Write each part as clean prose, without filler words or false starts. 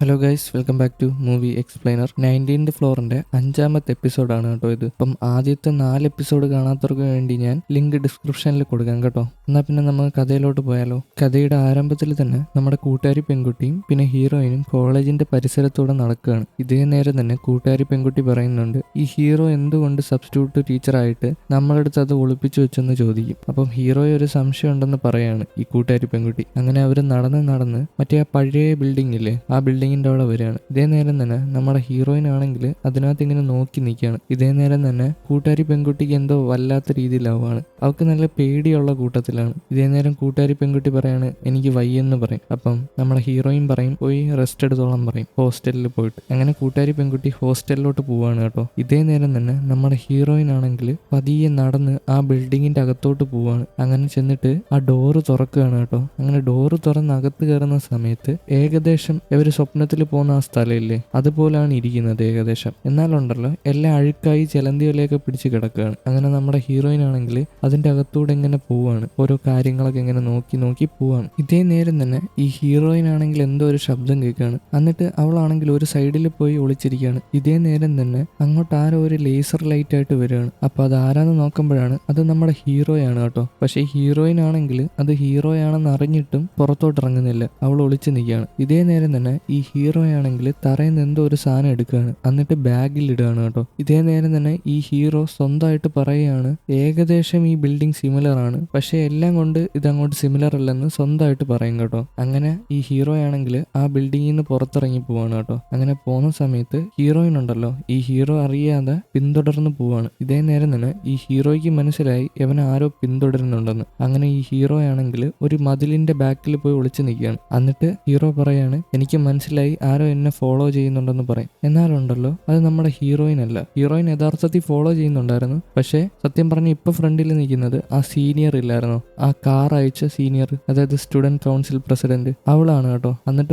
Hello guys, welcome back to movie explainer. 19th ഫ്ലോറിന്റെ 5ാമത്തെ എപ്പിസോഡാണ് കേട്ടോ ഇത്. അപ്പം ആദ്യത്തെ 4 എപ്പിസോഡ് കാണാത്തവർക്ക് വേണ്ടി ഞാൻ ലിങ്ക് ഡിസ്ക്രിപ്ഷനിൽ കൊടുക്കാം കേട്ടോ. എന്നാൽ പിന്നെ നമുക്ക് കഥയിലോട്ട് പോയാലോ. കഥയുടെ ആരംഭത്തിൽ തന്നെ നമ്മുടെ കൂട്ടുകാരി പെൺകുട്ടിയും പിന്നെ ഹീറോയിനും കോളേജിന്റെ പരിസരത്തൂടെ നടക്കുകയാണ്. ഇതേ നേരം തന്നെ കൂട്ടുകാരി പെൺകുട്ടി പറയുന്നുണ്ട്, ഈ ഹീറോ എന്തുകൊണ്ട് സബ്സ്റ്റിറ്റ്യൂട്ട് ടീച്ചറായിട്ട് നമ്മളടുത്ത് അത് ഒളിപ്പിച്ചു വെച്ചെന്ന് ചോദിക്കും. അപ്പം ഹീറോയെ ഒരു സംശയം ഉണ്ടെന്ന് പറയാണ് ഈ കൂട്ടുകാരി പെൺകുട്ടി. അങ്ങനെ അവർ നടന്ന് മറ്റേ ആ പഴയ ബിൽഡിംഗ് ഇല്ലേ, ആ ബിൽഡിംഗിന്റെ അവിടെ വരികയാണ്. ഇതേ നേരം തന്നെ നമ്മുടെ ഹീറോയിൻ ആണെങ്കിൽ അതിനകത്ത് ഇങ്ങനെ നോക്കി നിൽക്കുകയാണ്. ഇതേ നേരം തന്നെ കൂട്ടുകാരി പെൺകുട്ടിക്ക് എന്തോ വല്ലാത്ത രീതിയിലാവുകയാണ്. അവൾക്ക് നല്ല പേടിയുള്ള കൂട്ടത്തിലാണ്. ഇതേ നേരം കൂട്ടുകാരി പെൺകുട്ടി പറയാണ്, എനിക്ക് വയ്യെന്ന് പറയും. അപ്പം നമ്മുടെ ഹീറോയിൻ പറയും, പോയി റെസ്റ്റ് എടുത്തോളം പറയും, ഹോസ്റ്റലിൽ പോയിട്ട്. അങ്ങനെ കൂട്ടുകാരി പെൺകുട്ടി ഹോസ്റ്റലിലോട്ട് പോവാണ് കേട്ടോ. ഇതേ നേരം തന്നെ നമ്മുടെ ഹീറോയിൻ ആണെങ്കിൽ പതിയെ നടന്ന് ആ ബിൽഡിങ്ങിന്റെ അകത്തോട്ട് പോവാണ്. അങ്ങനെ ചെന്നിട്ട് ആ ഡോറ് തുറക്കുകയാണ് കേട്ടോ. അങ്ങനെ ഡോറ് തുറന്ന് അകത്ത് കയറുന്ന സമയത്ത് ഏകദേശം ഇവർ സ്വപ്നത്തിൽ പോകുന്ന ആ സ്ഥലമില്ലേ, അതുപോലാണ് ഇരിക്കുന്നത് ഏകദേശം. എന്നാലുണ്ടല്ലോ എല്ലാം അഴുക്കായി ചെലന്തിയിലേക്ക് പിടിച്ച് കിടക്കുകയാണ്. അങ്ങനെ നമ്മുടെ ഹീറോയിൻ ആണെങ്കിൽ അതിന്റെ അകത്തൂടെ ഇങ്ങനെ പോവാണ്, ഓരോ കാര്യങ്ങളൊക്കെ ഇങ്ങനെ നോക്കി പോവാണ്. ഇതേ നേരം തന്നെ ഈ ഹീറോയിൻ ആണെങ്കിൽ എന്തോ ഒരു ശബ്ദം കേൾക്കുകയാണ്. എന്നിട്ട് അവളാണെങ്കിൽ ഒരു സൈഡിൽ പോയി ഒളിച്ചിരിക്കുകയാണ്. ഇതേ നേരം തന്നെ അങ്ങോട്ട് ആരോ ഒരു ലേസർ ലൈറ്റ് ആയിട്ട് വരികയാണ്. അപ്പൊ അത് ആരാന്ന് നോക്കുമ്പോഴാണ് അത് നമ്മുടെ ഹീറോയാണ് കേട്ടോ. പക്ഷെ ഹീറോയിൻ ആണെങ്കിൽ അത് ഹീറോയാണെന്ന് അറിഞ്ഞിട്ടും പുറത്തോട്ട് ഇറങ്ങുന്നില്ല, അവൾ ഒളിച്ചു നിൽക്കുകയാണ്. ഇതേ നേരം തന്നെ ഈ ഹീറോയാണെങ്കിൽ തറയിൽ നിന്ന് എന്തോ ഒരു സാധനം എടുക്കുകയാണ്, എന്നിട്ട് ബാഗിൽ ഇടുകയാണ് കേട്ടോ. ഇതേ നേരം തന്നെ ഈ ഹീറോ സ്വന്തമായിട്ട് പറയുകയാണ്, ഏകദേശം ഈ ബിൽഡിംഗ് സിമിലർ ആണ്, പക്ഷെ എല്ലാം കൊണ്ട് ഇതങ്ങോട്ട് സിമിലർ അല്ലെന്ന് സ്വന്തമായിട്ട് പറയും കേട്ടോ. അങ്ങനെ ഈ ഹീറോയാണെങ്കിൽ ആ ബിൽഡിങ്ങിൽ നിന്ന് പുറത്തിറങ്ങി പോവാണ് കേട്ടോ. അങ്ങനെ പോകുന്ന സമയത്ത് ഹീറോയിൻ ഉണ്ടല്ലോ, ഈ ഹീറോ അറിയാതെ പിന്തുടർന്ന് പോവാണ്. ഇതേ നേരം തന്നെ ഈ ഹീറോയ്ക്ക് മനസ്സിലായി ഇവനെ ആരോ പിന്തുടരുന്നുണ്ടെന്ന്. അങ്ങനെ ഈ ഹീറോ ആണെങ്കിൽ ഒരു മതിലിന്റെ ബാക്കിൽ പോയി ഒളിച്ചു നിൽക്കുകയാണ്. എന്നിട്ട് ഹീറോ പറയാണ്, എനിക്ക് മനസ്സിലായി ആരോ എന്നെ ഫോളോ ചെയ്യുന്നുണ്ടെന്ന് പറയും. എന്നാലുണ്ടല്ലോ അത് നമ്മുടെ ഹീറോയിൻ അല്ല. ഹീറോയിൻ യഥാർത്ഥത്തിൽ ഫോളോ ചെയ്യുന്നുണ്ടായിരുന്നു, പക്ഷെ സത്യം പറഞ്ഞ ഇപ്പൊ ഫ്രണ്ടിൽ നിൽക്കുന്നത് ആ സീനിയർ ഇല്ലായിരുന്നോ, ആ കാർ അയച്ച സീനിയർ, അതായത് സ്റ്റുഡന്റ് കൗൺസിൽ പ്രസിഡന്റ്, അവളാണ് കേട്ടോ.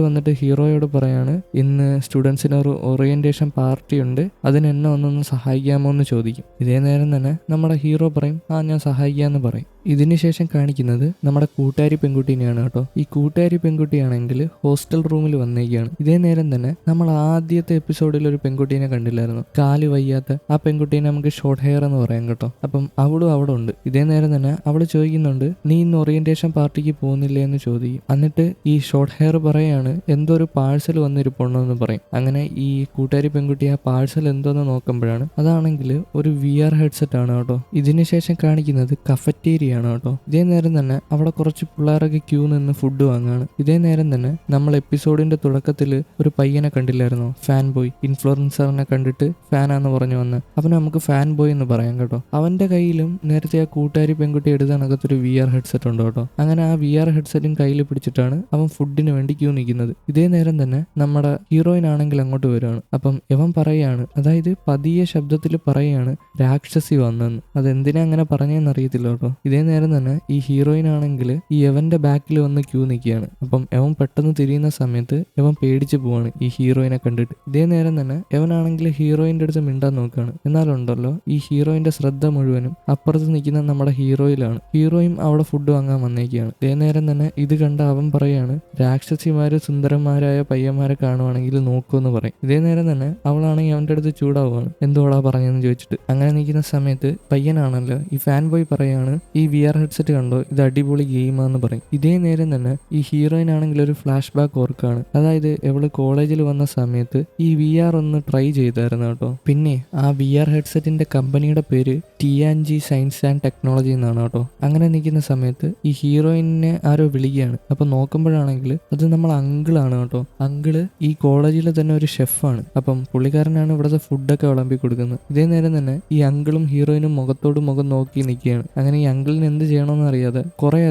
എന്നിട്ട് ഹീറോയോട് പറയാണ്, ഇന്ന് സ്റ്റുഡൻസിന് ഒരു ഓറിയന്റേഷൻ പാർട്ടി ഉണ്ട്, അതിന് എന്നെ ഒന്നൊന്ന് സഹായിക്കാമോ എന്ന് ചോദിക്കും. ഇതേ നേരം തന്നെ നമ്മുടെ ഹീറോ പറയും, ഞാൻ സഹായിക്കാന്ന് പറയും. ഇതിന് ശേഷം കാണിക്കുന്നത് നമ്മുടെ കൂട്ടുകാരി പെൺകുട്ടീനെയാണ് കേട്ടോ. ഈ കൂട്ടുകാരി പെൺകുട്ടിയാണെങ്കിൽ ഹോസ്റ്റൽ റൂമിൽ വന്നേക്കാണ്. ഇതേ നേരം തന്നെ നമ്മൾ ആദ്യത്തെ എപ്പിസോഡിൽ ഒരു പെൺകുട്ടീനെ കണ്ടില്ലായിരുന്നു, കാല് വയ്യാത്ത ആ പെൺകുട്ടീനെ നമുക്ക് ഷോർട്ട് ഹെയർ എന്ന് പറയാം കേട്ടോ. അപ്പം അവളും അവിടെ ഉണ്ട്. ഇതേ നേരം തന്നെ അവള് ചോദിക്കുന്നുണ്ട്, നീ ഇന്ന് ഓറിയന്റേഷൻ പാർട്ടിക്ക് പോകുന്നില്ലേ എന്ന് ചോദിക്കും. എന്നിട്ട് ഈ ഷോർട്ട് ഹെയർ പറയാണ്, എന്തോ ഒരു പാഴ്സൽ വന്നിരിപ്പുണ്ടെന്ന് പറയും. അങ്ങനെ ഈ കൂട്ടുകാരി പെൺകുട്ടി ആ പാഴ്സൽ എന്തോന്ന് നോക്കുമ്പോഴാണ് അതാണെങ്കിൽ ഒരു VR ഹെഡ്സെറ്റ് ആണ് കേട്ടോ. ഇതിന് ശേഷം കാണിക്കുന്നത് കഫറ്റേരിയ ആണ് കേട്ടോ. ഇതേ നേരം തന്നെ അവിടെ കുറച്ച് പിള്ളേരൊക്കെ ക്യൂ നിന്ന് ഫുഡ് വാങ്ങാണ്. ഇതേ നേരം തന്നെ നമ്മൾ എപ്പിസോഡിന്റെ തുടക്കത്തിൽ ഒരു പയ്യനെ കണ്ടില്ലായിരുന്നോ, ഫാൻ ബോയ്, ഇൻഫ്ലുവൻസറിനെ കണ്ടിട്ട് ഫാനാന്ന് പറഞ്ഞു വന്ന്, അവന് നമുക്ക് ഫാൻ ബോയ് എന്ന് പറയാം കേട്ടോ. അവന്റെ കയ്യിലും നേരത്തെ ആ കൂട്ടുകാരി പെൺകുട്ടി എടുത്തനകത്തൊരു VR ഹെഡ്സെറ്റ് ഉണ്ട് കേട്ടോ. അങ്ങനെ ആ VR ഹെഡ്സെറ്റും കയ്യിൽ പിടിച്ചിട്ടാണ് അവൻ ഫുഡിന് വേണ്ടി ക്യൂ നിൽക്കുന്നത്. ഇതേ നേരം തന്നെ നമ്മുടെ ഹീറോയിൻ ആണെങ്കിൽ അങ്ങോട്ട് വരികയാണ്. അപ്പം ഇവൻ പറയാണ്, അതായത് പതിയെ ശബ്ദത്തിൽ പറയാണ്, രാക്ഷസി വന്നെന്ന്. അതെന്തിനാ അങ്ങനെ പറഞ്ഞെന്ന് അറിയത്തില്ല കേട്ടോ. ഇതേ നേരം തന്നെ ഈ ഹീറോയിൻ ആണെങ്കിൽ ഈ എവന്റെ ബാക്കിൽ വന്ന് ക്യൂ നിൽക്കുകയാണ്. അപ്പം എവൻ പെട്ടെന്ന് തിരിയുന്ന സമയത്ത് എവൻ പേടിച്ചു പോവാണ് ഈ ഹീറോയിനെ കണ്ടിട്ട്. ഇതേ നേരം തന്നെ എവനാണെങ്കിൽ ഹീറോയിന്റെ അടുത്ത് മിണ്ടാൻ നോക്കുകയാണ്. എന്നാലുണ്ടല്ലോ ഈ ഹീറോയിന്റെ ശ്രദ്ധ മുഴുവനും അപ്പുറത്ത് നിൽക്കുന്ന നമ്മുടെ ഹീറോയിലാണ്. ഹീറോയും അവിടെ ഫുഡ് വാങ്ങാൻ വന്നേക്കുകയാണ്. ഇതേ നേരം തന്നെ ഇത് കണ്ട അവൻ പറയാണ്, രാക്ഷസിമാര് സുന്ദരന്മാരായ പയ്യന്മാരെ കാണുവാണെങ്കിൽ നോക്കുമെന്ന് പറയും. ഇതേ നേരം തന്നെ അവളാണെങ്കിൽ അവന്റെ അടുത്ത് ചൂടാവുകയാണ്, എന്തോടാ പറഞ്ഞെന്ന് ചോദിച്ചിട്ട്. അങ്ങനെ നിൽക്കുന്ന സമയത്ത് പയ്യനാണല്ലോ ഈ ഫാൻ ബോയ് പറയാണ്, ഈ VR ഹെഡ്സെറ്റ് കണ്ടോ, ഇത് അടിപൊളി ഗെയിമാന്ന് പറയും. ഇതേ നേരം തന്നെ ഈ ഹീറോയിൻ ആണെങ്കിൽ ഒരു ഫ്ലാഷ് ബാക്ക് ഓർക്കാണ്. അതായത് ഇവള് കോളേജിൽ വന്ന സമയത്ത് ഈ VR ഒന്ന് ട്രൈ ചെയ്തായിരുന്നു കേട്ടോ. പിന്നെ ആ VR ഹെഡ്സെറ്റിന്റെ കമ്പനിയുടെ പേര് TNG സയൻസ് ആൻഡ് ടെക്നോളജി എന്നാണ് കേട്ടോ. അങ്ങനെ നിൽക്കുന്ന സമയത്ത് ഈ ഹീറോയിനെ ആരോ വിളിക്കുകയാണ്. അപ്പൊ നോക്കുമ്പോഴാണെങ്കിൽ അത് നമ്മൾ അങ്കിളാണ് കേട്ടോ. അങ്കിള് ഈ കോളേജിലെ തന്നെ ഒരു ഷെഫാണ്. അപ്പം പുള്ളിക്കാരനാണ് ഇവിടുത്തെ ഫുഡൊക്കെ വിളമ്പി കൊടുക്കുന്നത്. ഇതേ നേരം തന്നെ ഈ അങ്കിളും ഹീറോയിനും മുഖത്തോട് മുഖം നോക്കി നിൽക്കുകയാണ്. അങ്ങനെ ഈ അങ്കിളിന് എന്ത് ചെയ്യണമെന്ന് അറിയാതെ കുറേ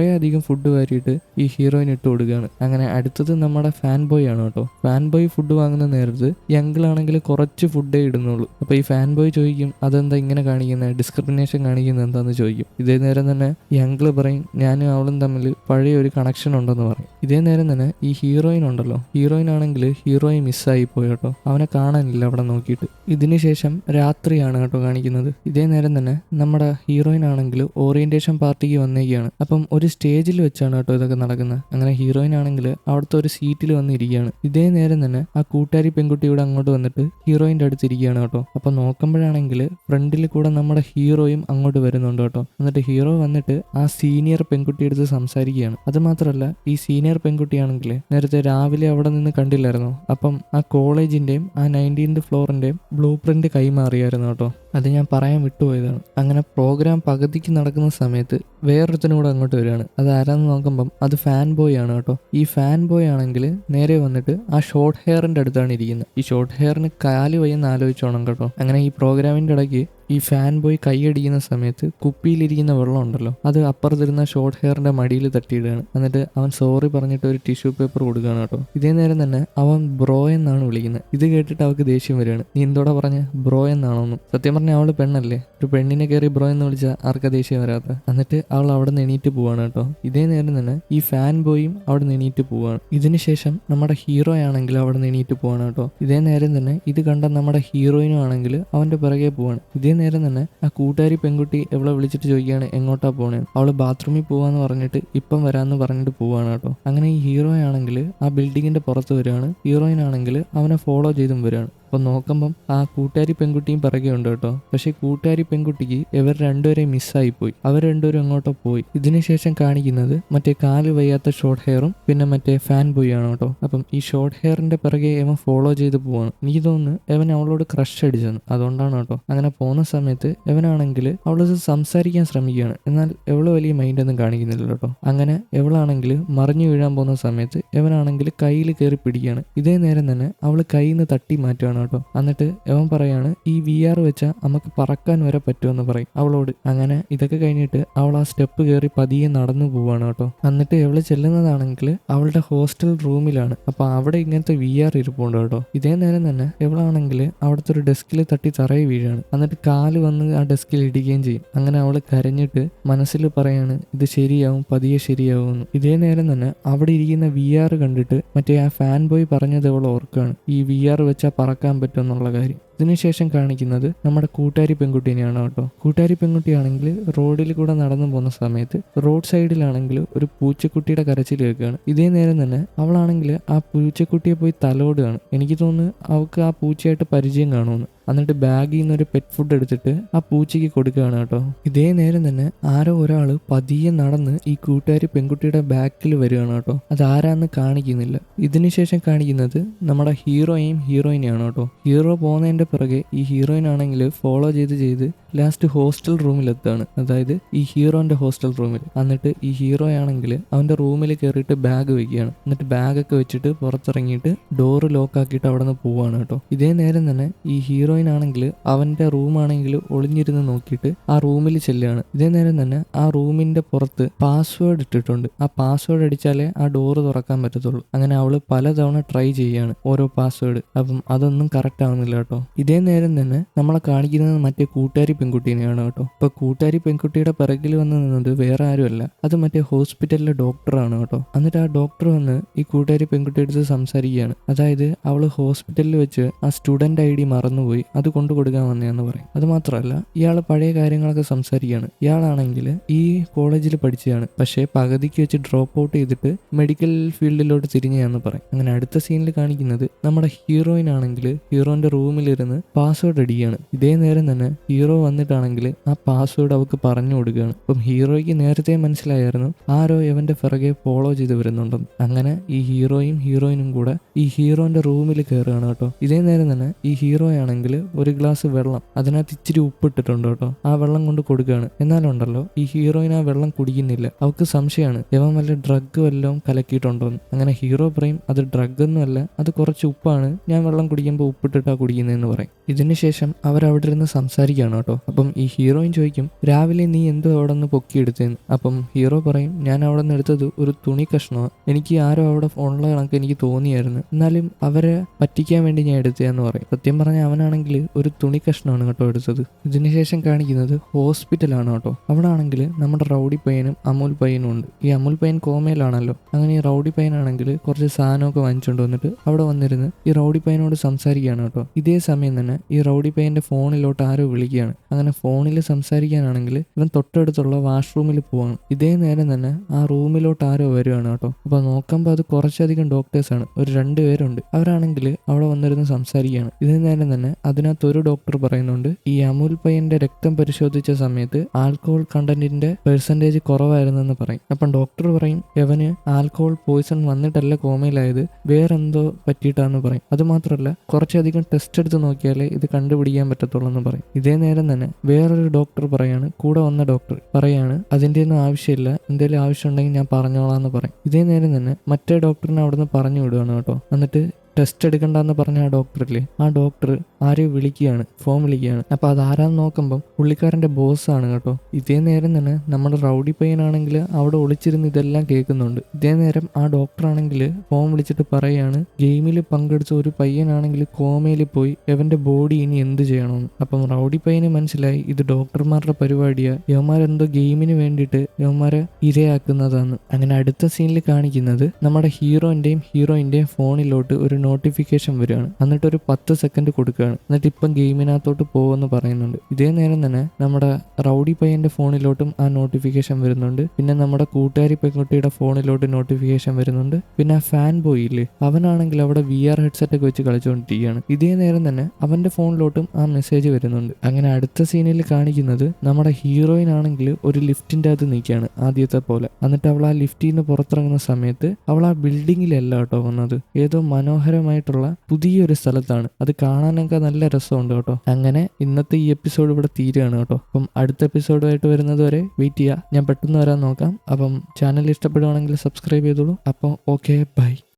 അധികം ഫുഡ് വാരിയിട്ട് ഈ ഹീറോയിൻ ഇട്ട് കൊടുക്കുകയാണ്. അങ്ങനെ അടുത്തത് നമ്മുടെ ഫാൻ ബോയ് ആണ് കേട്ടോ. ഫാൻ ബോയ് ഫുഡ് വാങ്ങുന്ന നേരത്ത് ഈ അങ്കിളാണെങ്കിൽ കുറച്ച് ഫുഡേ ഇടുന്നുള്ളൂ. അപ്പൊ ഈ ഫാൻ ബോയ് ചോദിക്കും, അതെന്താ ഇങ്ങനെ കാണിക്കുന്നത്, ഡിസ്ക്രിമിനേഷൻ കാണിക്കുന്നത് എന്താന്ന് ചോദിക്കും. ഇതേ നേരം തന്നെ ഈ അങ്കിള് പറയും, ഞാനും അവളും തമ്മിൽ പഴയ ഒരു കണക്ഷൻ ഉണ്ടെന്ന് പറയും. ഇതേ നേരം തന്നെ ഈ ഹീറോയിൻ ഉണ്ടല്ലോ, ഹീറോയിൻ ആണെങ്കിൽ ഹീറോയിൻ മിസ്സായി പോയി കേട്ടോ. അവനെ കാണാനില്ല അവിടെ നോക്കിയിട്ട്. ഇതിന് ശേഷം രാത്രിയാണ് കേട്ടോ കാണിക്കുന്നത്. ഇതേ നേരം തന്നെ നമ്മുടെ ഹീറോയിൻ ആണെങ്കിൽ ഓറിയന്റേഷൻ പാർട്ടിക്ക് വന്നേക്കാണ്. അപ്പം ഒരു സ്റ്റേജിൽ വെച്ചാണ് കേട്ടോ ഇതൊക്കെ നടക്കുന്നത്. അങ്ങനെ ഹീറോയിൻ ആണെങ്കിൽ അവിടുത്തെ ഒരു സീറ്റിൽ വന്നിരിക്കുകയാണ്. ഇതേ നേരം തന്നെ ആ കൂട്ടുകാരി പെൺകുട്ടിയുടെ അങ്ങോട്ട് വന്നിട്ട് ഹീറോയിന്റെ അടുത്ത് ഇരിക്കുകയാണ് കേട്ടോ. അപ്പൊ നോക്കുമ്പോഴാണെങ്കിൽ ഫ്രണ്ടിൽ കൂടെ നമ്മുടെ ഹീറോയും അങ്ങോട്ട് വരുന്നുണ്ട് കേട്ടോ. എന്നിട്ട് ഹീറോ വന്നിട്ട് ആ സീനിയർ പെൺകുട്ടിയുടെ അടുത്ത് സംസാരിക്കുകയാണ്. അത് മാത്രമല്ല ഈ സീനിയർ പെൺകുട്ടിയാണെങ്കിൽ നേരത്തെ രാവിലെ അവിടെ നിന്ന് കണ്ടില്ലായിരുന്നോ, അപ്പം ആ കോളേജിന്റെയും ആ 19th ഫ്ലോറിന്റെയും ബ്ലൂ പ്രിന്റ് കൈമാറിയായിരുന്നു കേട്ടോ. അത് ഞാൻ പറയാൻ വിട്ടുപോയതാണ്. അങ്ങനെ പ്രോഗ്രാം പകുതിക്ക് നടക്കുന്ന സമയത്ത് വേറൊരുത്തനും കൂടെ അങ്ങോട്ട് വരികയാണ്. അത് ആരാന്ന് നോക്കുമ്പം അത് ഫാൻ ബോയ് ആണ് കേട്ടോ. ഈ ഫാൻ ബോയ് ആണെങ്കിൽ നേരെ വന്നിട്ട് ആ ഷോർട്ട് ഹെയറിന്റെ അടുത്താണ് ഇരിക്കുന്നത്. ഈ ഷോർട്ട് ഹെയറിന് കാല് വയ്യെന്ന് ആലോചിച്ചോണം കേട്ടോ. അങ്ങനെ ഈ പ്രോഗ്രാമിന്റെ ഇടയ്ക്ക് ഈ ഫാൻ ബോയ് കൈയടിക്കുന്ന സമയത്ത് കുപ്പിയിലിരിക്കുന്ന വെള്ളം ഉണ്ടല്ലോ, അത് അപ്പുറത്തിരുന്ന ഷോർട്ട് ഹെയറിന്റെ മടിയിൽ തട്ടിയിടുകയാണ്. എന്നിട്ട് അവൻ സോറി പറഞ്ഞിട്ട് ഒരു ടിഷ്യൂ പേപ്പർ കൊടുക്കുകയാണ് കേട്ടോ. ഇതേ നേരം തന്നെ അവൻ ബ്രോ എന്നാണ് വിളിക്കുന്നത്. ഇത് കേട്ടിട്ട് അവൾക്ക് ദേഷ്യം വരികയാണ്. നീ എന്തോടെ പറഞ്ഞ ബ്രോ എന്നാണോന്നും. സത്യം പറഞ്ഞാൽ അവള് പെണ്ണല്ലേ, ഒരു പെണ്ണിനെ കയറി ബ്രോ എന്ന് വിളിച്ചാൽ ആർക്കാ ദേഷ്യം വരാത്ത. എന്നിട്ട് അവൾ അവിടെ നിന്ന് എണീറ്റ് പോവാണ് കേട്ടോ. ഇതേ നേരം തന്നെ ഈ ഫാൻ ബോയും അവിടെ നിന്ന് എണീറ്റ് പോവാണ്. ഇതിനുശേഷം നമ്മുടെ ഹീറോ ആണെങ്കിൽ അവിടെ നിന്ന് എണീറ്റ് പോവാണ് കേട്ടോ. ഇതേ നേരം തന്നെ ഇത് കണ്ട നമ്മുടെ ഹീറോയിനും ആണെങ്കിൽ അവന്റെ പിറകെ പോവാണ്. ഇതേ നേരം തന്നെ ആ കൂട്ടുകാരി പെൺകുട്ടി എവളെ വിളിച്ചിട്ട് ചോദിക്കുകയാണ് എങ്ങോട്ടാ പോണേ. അവള് ബാത്റൂമിൽ പോവാന്ന് പറഞ്ഞിട്ട് ഇപ്പം വരാന്ന് പറഞ്ഞിട്ട് പോവാണ് കേട്ടോ. അങ്ങനെ ഈ ഹീറോ ആണെങ്കിൽ ആ ബിൽഡിങ്ങിന്റെ പുറത്ത് വരികയാണ്. ഹീറോയിൻ ആണെങ്കിൽ അവനെ ഫോളോ ചെയ്തും വരികയാണ്. അപ്പൊ നോക്കുമ്പം ആ കൂട്ടുകാരി പെൺകുട്ടിയും പിറകെ ഉണ്ട് കേട്ടോ. പക്ഷെ കൂട്ടുകാരി പെൺകുട്ടിക്ക് ഇവർ രണ്ടുപേരെയും മിസ്സായി പോയി. അവർ രണ്ടുപേരും അങ്ങോട്ടോ പോയി. ഇതിനുശേഷം കാണിക്കുന്നത് മറ്റേ കാല് വയ്യാത്ത ഷോർട്ട് ഹെയറും പിന്നെ മറ്റേ ഫാൻ ബോയ് ആണ് കേട്ടോ. അപ്പം ഈ ഷോർട്ട് ഹെയറിന്റെ പിറകെ ഇവൻ ഫോളോ ചെയ്ത് പോവാണ്. എനിക്ക് തോന്നുന്നു ഇവൻ അവളോട് ക്രഷ് അടിച്ചെന്ന്, അതുകൊണ്ടാണ് കേട്ടോ. അങ്ങനെ പോകുന്ന സമയത്ത് ഇവനാണെങ്കിൽ അവളത് സംസാരിക്കാൻ ശ്രമിക്കുകയാണ്. എന്നാൽ എവള് വലിയ മൈൻഡ് ഒന്നും കാണിക്കുന്നില്ല കേട്ടോ. അങ്ങനെ എവളാണെങ്കിൽ മറിഞ്ഞു വീഴാൻ പോകുന്ന സമയത്ത് ഇവനാണെങ്കിൽ കയ്യിൽ കയറി പിടിക്കുകയാണ്. ഇതേ നേരം തന്നെ അവള് കയ്യിൽ നിന്ന് തട്ടി മാറ്റുകയാണ് കേട്ടോ. എന്നിട്ട് അവൻ പറയാണ് ഈ VR വെച്ചാൽ നമുക്ക് പറക്കാൻ വരെ പറ്റുമെന്ന് പറയും അവളോട്. അങ്ങനെ ഇതൊക്കെ കഴിഞ്ഞിട്ട് അവൾ ആ സ്റ്റെപ്പ് കയറി പതിയെ നടന്നു പോവാണ് കേട്ടോ. എന്നിട്ട് അവള് ചെല്ലുന്നതാണെങ്കിൽ അവളുടെ ഹോസ്റ്റൽ റൂമിലാണ്. അപ്പൊ അവിടെ ഇങ്ങനത്തെ VR ഇരിപ്പുണ്ട് കേട്ടോ. ഇതേ നേരം തന്നെ ഇവളാണെങ്കിൽ അവിടുത്തെ ഒരു ഡെസ്കിൽ തട്ടി തറയിൽ വീഴാണ്. എന്നിട്ട് കാല് വന്ന് ആ ഡെസ്കിൽ ഇടിക്കുകയും ചെയ്യും. അങ്ങനെ അവള് കരഞ്ഞിട്ട് മനസ്സിൽ പറയാണ് ഇത് ശരിയാവും, പതിയെ ശരിയാവും. ഇതേ നേരം തന്നെ അവിടെ ഇരിക്കുന്ന VR കണ്ടിട്ട് മറ്റേ ആ ഫാൻ ബോയ് പറഞ്ഞത് അവൾ ഓർക്കുകയാണ്, ഈ VR വെച്ചാൽ പറക്കാൻ പറ്റും എന്നുള്ള കാര്യം. ഇതിനുശേഷം കാണിക്കുന്നത് നമ്മുടെ കൂട്ടുകാരി പെൺകുട്ടീനെയാണ് കേട്ടോ. കൂട്ടുകാരി പെൺകുട്ടിയാണെങ്കിൽ റോഡിൽ കൂടെ നടന്നു പോകുന്ന സമയത്ത് റോഡ് സൈഡിലാണെങ്കിൽ ഒരു പൂച്ചക്കുട്ടിയുടെ കരച്ചിൽ കേൾക്കുകയാണ്. ഇതേ നേരം തന്നെ അവളാണെങ്കിൽ ആ പൂച്ചക്കുട്ടിയെ പോയി തലോടുകയാണ്. എനിക്ക് തോന്നുന്നു അവൾക്ക് ആ പൂച്ചയായിട്ട് പരിചയം കാണുമെന്ന്. എന്നിട്ട് ബാഗിൽ നിന്ന് ഒരു പെറ്റ് ഫുഡ് എടുത്തിട്ട് ആ പൂച്ചയ്ക്ക് കൊടുക്കുകയാണ് കേട്ടോ. ഇതേ നേരം തന്നെ ആരോ ഒരാൾ പതിയെ നടന്ന് ഈ കൂട്ടുകാരി പെൺകുട്ടിയുടെ ബാക്കിൽ വരികയാണ് കേട്ടോ. അതാരാന്ന് കാണിക്കുന്നില്ല. ഇതിനുശേഷം കാണിക്കുന്നത് നമ്മുടെ ഹീറോയും ഹീറോയിനെയാണ് കേട്ടോ. ഹീറോ പോകുന്നതിന്റെ പിറകെ ഈ ഹീറോയിൻ ആണെങ്കിൽ ഫോളോ ചെയ്ത് ലാസ്റ്റ് ഹോസ്റ്റൽ റൂമിലെത്താണ്. അതായത് ഈ ഹീറോന്റെ ഹോസ്റ്റൽ റൂമിൽ. എന്നിട്ട് ഈ ഹീറോ ആണെങ്കിൽ അവന്റെ റൂമിൽ കയറിയിട്ട് ബാഗ് വെക്കുകയാണ്. എന്നിട്ട് ബാഗൊക്കെ വെച്ചിട്ട് പുറത്തിറങ്ങിയിട്ട് ഡോറ് ലോക്കാക്കിയിട്ട് അവിടെ നിന്ന് പോവാണ് കേട്ടോ. ഇതേ നേരം തന്നെ ഈ ഹീറോയിൻ ആണെങ്കിൽ അവന്റെ റൂമാണെങ്കിൽ ഒളിഞ്ഞിരുന്ന് നോക്കിയിട്ട് ആ റൂമിൽ ചെല്ലുകയാണ്. ഇതേ നേരം തന്നെ ആ റൂമിന്റെ പുറത്ത് പാസ്വേഡ് ഇട്ടിട്ടുണ്ട്. ആ പാസ്വേഡ് അടിച്ചാലേ ആ ഡോറ് തുറക്കാൻ പറ്റത്തുള്ളൂ. അങ്ങനെ അവള് പലതവണ ട്രൈ ചെയ്യാണ് ഓരോ പാസ്വേഡ്. അപ്പം അതൊന്നും കറക്റ്റ് ആവുന്നില്ല കേട്ടോ. ഇതേ നേരം തന്നെ നമ്മളെ കാണിക്കുന്നത് മറ്റേ കൂട്ടുകാരി പെൺകുട്ടീനെയാണ് കേട്ടോ. ഇപ്പൊ കൂട്ടുകാരി പെൺകുട്ടിയുടെ പിറകിൽ വന്ന് നിന്നത് വേറെ ആരുമല്ല, അത് മറ്റേ ഹോസ്പിറ്റലിലെ ഡോക്ടറാണ് കേട്ടോ. എന്നിട്ട് ആ ഡോക്ടർ വന്ന് ഈ കൂട്ടുകാരി പെൺകുട്ടിയുടെ അടുത്ത് സംസാരിക്കുകയാണ്. അതായത് അവള് ഹോസ്പിറ്റലിൽ വെച്ച് ആ സ്റ്റുഡന്റ് ID മറന്നുപോയി, അത് കൊണ്ടു കൊടുക്കാൻ വന്നതെന്ന് പറയും. അത് മാത്രമല്ല ഇയാൾ പഴയ കാര്യങ്ങളൊക്കെ സംസാരിക്കുകയാണ്. ഇയാളാണെങ്കിൽ ഈ കോളേജിൽ പഠിച്ചതാണ്, പക്ഷേ പകുതിക്ക് വെച്ച് ഡ്രോപ്പ് ഔട്ട് ചെയ്തിട്ട് മെഡിക്കൽ ഫീൽഡിലോട്ട് തിരിഞ്ഞാന്ന് പറയും. അങ്ങനെ അടുത്ത സീനിൽ കാണിക്കുന്നത് നമ്മുടെ ഹീറോയിൻ ആണെങ്കിൽ ഹീറോന്റെ റൂമിലിരുന്ന് പാസ്വേഡ് അടിക്കുകയാണ്. ഇതേ നേരം തന്നെ ഹീറോ വന്നിട്ടാണെങ്കിൽ ആ പാസ്വേഡ് അവൾക്ക് പറഞ്ഞു കൊടുക്കുകയാണ്. അപ്പം ഹീറോയ്ക്ക് നേരത്തെ മനസ്സിലായിരുന്നു ആരോ ഇവന്റെ പിറകെ ഫോളോ ചെയ്ത് വരുന്നുണ്ടെന്ന്. അങ്ങനെ ഈ ഹീറോയും ഹീറോയിനും കൂടെ ഈ ഹീറോന്റെ റൂമിൽ കയറുകയാണ് കേട്ടോ. ഇതേ നേരം തന്നെ ഈ ഹീറോ ആണെങ്കിൽ ഒരു ഗ്ലാസ് വെള്ളം, അതിനകത്ത് ഇച്ചിരി ഉപ്പിട്ടിട്ടുണ്ട് കേട്ടോ. ആ വെള്ളം കൊണ്ട് കൊടുക്കുകയാണ്. എന്നാലുണ്ടല്ലോ ഈ ഹീറോയിൻ ആ വെള്ളം കുടിക്കുന്നില്ല. അവൾക്ക് സംശയമാണ് ഇവൻ വല്ല ഡ്രഗ് വല്ലതും കലക്കിയിട്ടുണ്ടോന്ന്. അങ്ങനെ ഹീറോ പറയും അത് ഡ്രഗ് ഒന്നും അല്ല, അത് കുറച്ച് ഉപ്പാണ്, ഞാൻ വെള്ളം കുടിക്കുമ്പോൾ ഉപ്പിട്ടിട്ടാ കുടിക്കുന്നതെന്ന് പറയും. ഇതിനുശേഷം അവരവിടെ ഇരുന്ന് സംസാരിക്കുകയാണ് കേട്ടോ. അപ്പം ഈ ഹീറോയിൻ ചോദിക്കും രാവിലെ നീ എന്തോ അവിടെ നിന്ന് പൊക്കിയെടുത്തേന്ന്. അപ്പം ഹീറോ പറയും ഞാൻ അവിടെ നിന്ന് എടുത്തത് ഒരു തുണി കഷ്ണമാണ്, എനിക്ക് ആരോ അവിടെ ഉള്ള കണക്ക് എനിക്ക് തോന്നിയായിരുന്നു, എന്നാലും അവരെ പറ്റിക്കാൻ വേണ്ടി ഞാൻ എടുത്തതെന്ന് പറയും. സത്യം പറഞ്ഞാൽ അവനാണെങ്കിൽ ആണെങ്കിൽ ഒരു തുണി കഷ്ണമാണ് കേട്ടോ എടുത്തത്. ഇതിനുശേഷം കാണിക്കുന്നത് ഹോസ്പിറ്റലാണ് കേട്ടോ. അവിടെ ആണെങ്കിൽ നമ്മുടെ റൗഡി പയ്യനും അമുൽ പയ്യനും ഉണ്ട്. ഈ അമുൽ പയ്യൻ കോമയിലാണല്ലോ. അങ്ങനെ ഈ റൗഡി പയ്യനാണെങ്കിൽ കുറച്ച് സാധനമൊക്കെ വാങ്ങിച്ചുകൊണ്ട് വന്നിട്ട് അവിടെ വന്നിരുന്ന് ഈ റൗഡി പയ്യനോട് സംസാരിക്കുകയാണ് കേട്ടോ. ഇതേ സമയം തന്നെ ഈ റൗഡി പയ്യന്റെ ഫോണിലോട്ട് ആരോ വിളിക്കുകയാണ്. അങ്ങനെ ഫോണിൽ സംസാരിക്കാനാണെങ്കിൽ ഇവൻ തൊട്ടടുത്തുള്ള വാഷ്റൂമിൽ പോവാണ്. ഇതേ നേരം തന്നെ ആ റൂമിലോട്ട് ആരോ വരുവാണ് കേട്ടോ. അപ്പൊ നോക്കുമ്പോൾ അത് കുറച്ചധികം ഡോക്ടേഴ്സാണ്, ഒരു 2 പേരുണ്ട്. അവരാണെങ്കിൽ അവിടെ വന്നിരുന്ന് സംസാരിക്കുകയാണ്. ഇതേ നേരം തന്നെ അതിനകത്ത് ഒരു ഡോക്ടർ പറയുന്നുണ്ട് ഈ അമുൽ പയ്യന്റെ രക്തം പരിശോധിച്ച സമയത്ത് ആൽക്കഹോൾ കണ്ടന്റിന്റെ പെർസെന്റേജ് കുറവായിരുന്നെന്ന് പറയും. അപ്പം ഡോക്ടർ പറയും ഇവന് ആൽക്കഹോൾ പോയിസൺ വന്നിട്ടല്ല കോമയിലായത്, വേറെന്തോ പറ്റിയിട്ടാന്ന് പറയും. അതുമാത്രമല്ല കുറച്ചധികം ടെസ്റ്റ് എടുത്ത് നോക്കിയാലേ ഇത് കണ്ടുപിടിക്കാൻ പറ്റത്തുള്ളൂ എന്ന് പറയും. ഇതേ നേരം തന്നെ വേറൊരു ഡോക്ടർ പറയാണ്, കൂടെ വന്ന ഡോക്ടർ പറയാണ് അതിന്റെ ഒന്നും ആവശ്യമില്ല, എന്തെങ്കിലും ആവശ്യമുണ്ടെങ്കിൽ ഞാൻ പറഞ്ഞോളാം എന്ന് പറയും. ഇതേ നേരം തന്നെ മറ്റേ ഡോക്ടറിനെ അവിടുന്ന് പറഞ്ഞു വിടുകയാണ് കേട്ടോ. എന്നിട്ട് ടെസ്റ്റ് എടുക്കണ്ടെന്ന് പറഞ്ഞ ആ ഡോക്ടറില്ലേ, ആ ഡോക്ടർ ആരെയോ വിളിക്കുകയാണ്, ഫോൺ വിളിക്കുകയാണ്. അപ്പൊ അതാരാന്ന് നോക്കുമ്പം പുള്ളിക്കാരന്റെ ബോസാണ് കേട്ടോ. ഇതേ നേരം തന്നെ നമ്മുടെ റൗഡി പയ്യനാണെങ്കിൽ അവിടെ ഒളിച്ചിരുന്ന് ഇതെല്ലാം കേൾക്കുന്നുണ്ട്. ഇതേ നേരം ആ ഡോക്ടറാണെങ്കിൽ ഫോൺ വിളിച്ചിട്ട് പറയാണ് ഗെയിമിൽ പങ്കെടുത്ത ഒരു പയ്യനാണെങ്കിൽ കോമയിൽ പോയി എവന്റെ ബോഡി ഇനി എന്ത് ചെയ്യണമെന്ന്. അപ്പം റൗഡി പയ്യന് മനസ്സിലായി ഇത് ഡോക്ടർമാരുടെ പരിപാടിയാ, യവന്മാരെന്തോ ഗെയിമിന് വേണ്ടിയിട്ട് യവന്മാരെ ഇരയാക്കുന്നതാണ്. അങ്ങനെ അടുത്ത സീനിൽ കാണിക്കുന്നത് നമ്മുടെ ഹീറോയിന്റെയും ഫോണിലോട്ട് ഒരു നോട്ടിഫിക്കേഷൻ വരികയാണ്. എന്നിട്ട് ഒരു 10 സെക്കൻഡ് കൊടുക്കുകയാണ്. എന്നിട്ട് ഇപ്പം ഗെയിമിനകത്തോട്ട് പോകുമെന്ന് പറയുന്നുണ്ട്. ഇതേ നേരം തന്നെ നമ്മുടെ റൗഡി പയ്യന്റെ ഫോണിലോട്ടും ആ നോട്ടിഫിക്കേഷൻ വരുന്നുണ്ട്. പിന്നെ നമ്മുടെ കൂട്ടുകാരി പെൺകുട്ടിയുടെ ഫോണിലോട്ട് നോട്ടിഫിക്കേഷൻ വരുന്നുണ്ട്. പിന്നെ ആ ഫാൻ ബോയ് ഇല്ലേ, അവനാണെങ്കിൽ അവിടെ VR ഹെഡ്സെറ്റ് ഒക്കെ വെച്ച് കളിച്ചുകൊണ്ടിരിക്കുകയാണ്. ഇതേ നേരം തന്നെ അവന്റെ ഫോണിലോട്ടും ആ മെസ്സേജ് വരുന്നുണ്ട്. അങ്ങനെ അടുത്ത സീനിൽ കാണിക്കുന്നത് നമ്മുടെ ഹീറോയിൻ ആണെങ്കിൽ ഒരു ലിഫ്റ്റിന്റെ അകത്ത് നിൽക്കുകയാണ് ആദ്യത്തെ പോലെ. എന്നിട്ട് അവൾ ആ ലിഫ്റ്റിൽ നിന്ന് പുറത്തിറങ്ങുന്ന സമയത്ത് അവൾ ആ ബിൽഡിങ്ങിലല്ല കേട്ടോ വന്നത്, ഏതോ മനോഹരമായിട്ടുള്ള പുതിയൊരു സ്ഥലത്താണ്. അത് കാണാനൊക്കെ നല്ല രസമുണ്ട് കേട്ടോ. അങ്ങനെ ഇന്നത്തെ ഈ എപ്പിസോഡ് ഇവിടെ തീരുകയാണ് കേട്ടോ. അപ്പം അടുത്ത എപ്പിസോഡുമായിട്ട് വരുന്നത് വരെ വെയിറ്റ് ചെയ്യുക. ഞാൻ പെട്ടെന്ന് വരാൻ നോക്കാം. അപ്പം ചാനൽ ഇഷ്ടപ്പെടുവാണെങ്കിൽ സബ്സ്ക്രൈബ് ചെയ്തോളൂ. അപ്പോൾ ഓക്കെ, ബൈ.